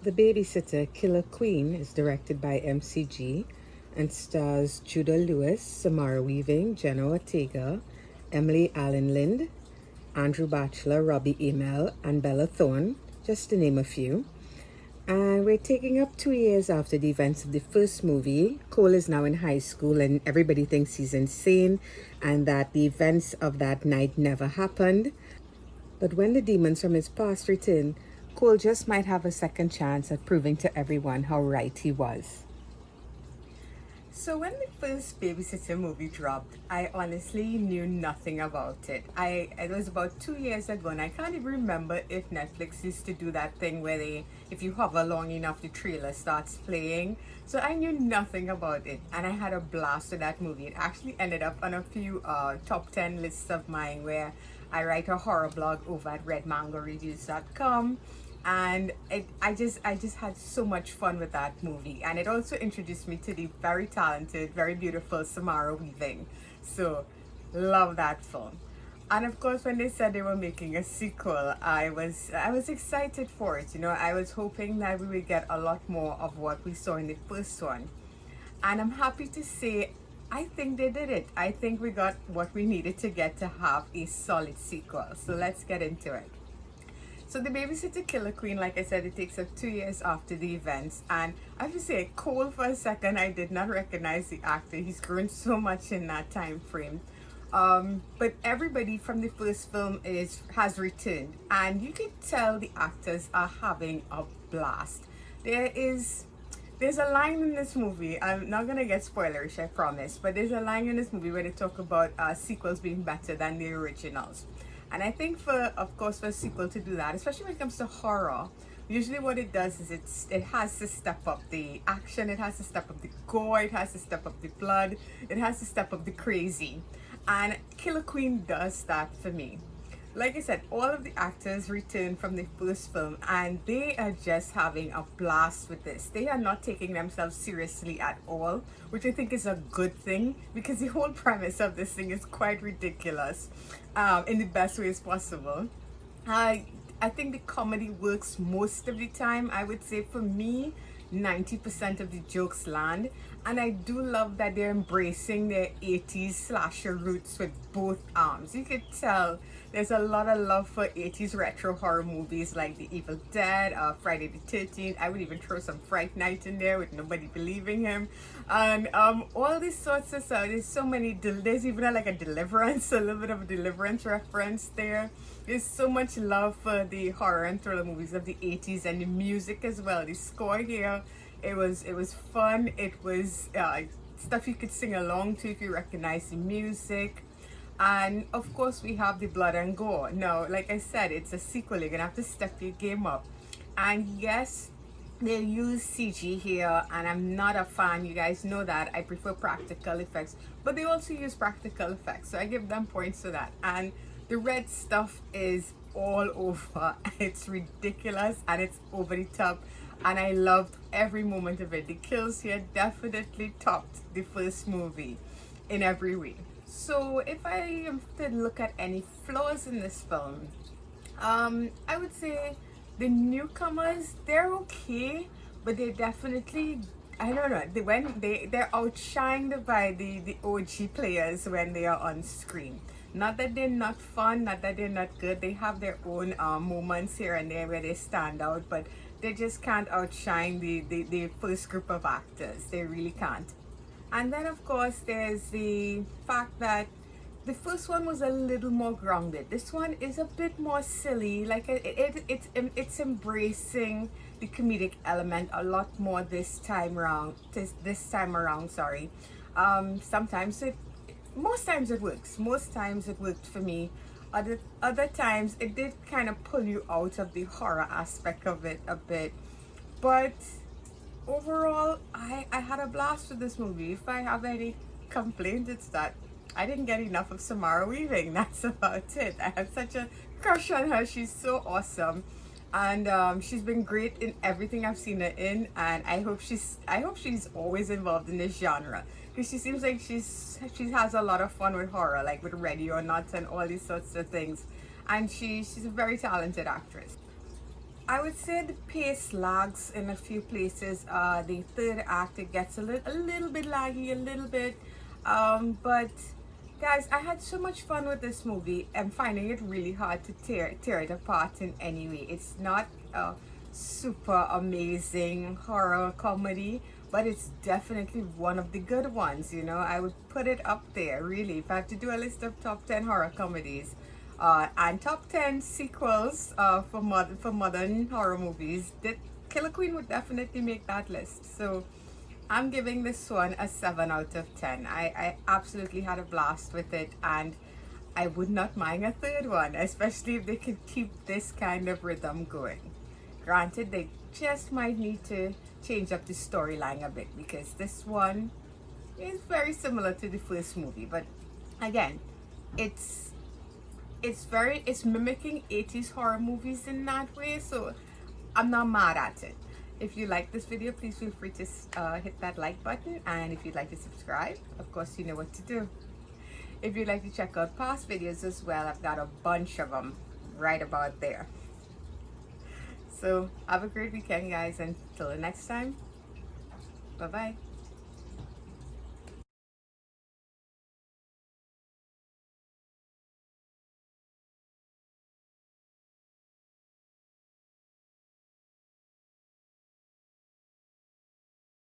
The Babysitter Killer Queen is directed by MCG and stars Judah Lewis, Samara Weaving, Jenna Ortega, Emily Allen Lind, Andrew Batchelor, Robbie Amell, and Bella Thorne, just to name a few. And we're taking up 2 years after the events of the first movie. Cole is now in high school and everybody thinks he's insane and that the events of that night never happened. But when the demons from his past return, Cole just might have a second chance at proving to everyone how right he was. So when the first Babysitter movie dropped, I honestly knew nothing about it. It was about 2 years ago, and I can't even remember if Netflix used to do that thing where if you hover long enough, the trailer starts playing. So I knew nothing about it, and I had a blast with that movie. It actually ended up on a few top 10 lists of mine where I write a horror blog over at redmangoreviews.com. And I just had so much fun with that movie, and it also introduced me to the very talented, very beautiful Samara Weaving. So love that film. And of course, when they said they were making a sequel, I was excited for it. I was hoping that we would get a lot more of what we saw in the first one, and I'm happy to say I think they did it. I think we got what we needed to get to have a solid sequel. So let's get into it. So The Babysitter Killer Queen, like I said, it takes up 2 years after the events. And I have to say, Cole, for a second, I did not recognize the actor. He's grown so much in that time frame. But everybody from the first film has returned. And you can tell the actors are having a blast. There's a line in this movie, I'm not going to get spoilerish, I promise. But there's a line in this movie where they talk about sequels being better than the originals. And I think for a sequel to do that, especially when it comes to horror, usually what it does is it has to step up the action, it has to step up the gore, it has to step up the blood, it has to step up the crazy. And Killer Queen does that for me. Like I said, all of the actors returned from the first film and they are just having a blast with this. They are not taking themselves seriously at all, which I think is a good thing because the whole premise of this thing is quite ridiculous in the best ways possible. I think the comedy works most of the time. I would say for me, 90% of the jokes land, and I do love that they're embracing their 80s slasher roots with both arms. You could tell there's a lot of love for 80s retro horror movies like The Evil Dead, Friday the 13th. I would even throw some Fright Night in there with nobody believing him, and all these sorts of stuff. There's so many, there's even like a Deliverance, a little bit of a Deliverance reference there. There's so much love for the horror and thriller movies of the 80s, and the music as well. The score here, it was fun. It was stuff you could sing along to if you recognize the music. And of course we have the blood and gore. Now, like I said, it's a sequel. You're gonna have to step your game up. And yes, they use CG here, and I'm not a fan. You guys know that. I prefer practical effects, but they also use practical effects, so I give them points for that. And the red stuff is all over. It's ridiculous and it's over the top, and I loved every moment of it. The kills here definitely topped the first movie in every way. So if I am to look at any flaws in this film, I would say the newcomers, they're okay, but they definitely, I don't know, they're outshined by the OG players when they are on screen. Not that they're not fun, not that they're not good. They have their own moments here and there where they stand out, but they just can't outshine the first group of actors. They really can't. And then of course there's the fact that the first one was a little more grounded. This one is a bit more silly. Like it's embracing the comedic element a lot more this time around. Sorry. Most times it works. Most times it worked for me. Other times it did kind of pull you out of the horror aspect of it a bit. But overall, I had a blast with this movie. If I have any complaint, it's that I didn't get enough of Samara Weaving. That's about it. I have such a crush on her. She's so awesome, and she's been great in everything I've seen her in. And I hope she's always involved in this genre, because she seems like she has a lot of fun with horror, like with Ready or Not and all these sorts of things. And she's a very talented actress. I would say the pace lags in a few places. The third act, it gets a little bit laggy, a little bit. But guys, I had so much fun with this movie. I'm finding it really hard to tear it apart in any way. It's not a super amazing horror comedy, but it's definitely one of the good ones. You know, I would put it up there really. If I have to do a list of top 10 horror comedies, and top 10 sequels for modern horror movies, that Killer Queen would definitely make that list. So I'm giving this one a 7 out of 10. I absolutely had a blast with it, and I would not mind a third one, especially if they could keep this kind of rhythm going. Granted, they just might need to change up the storyline a bit, because this one is very similar to the first movie, but again, it's it's mimicking 80s horror movies in that way, so I'm not mad at it. If you like this video, please feel free to hit that like button, and if you'd like to subscribe, of course you know what to do. If you'd like to check out past videos as well, I've got a bunch of them right about there. So have a great weekend, guys, and until the next time, bye bye.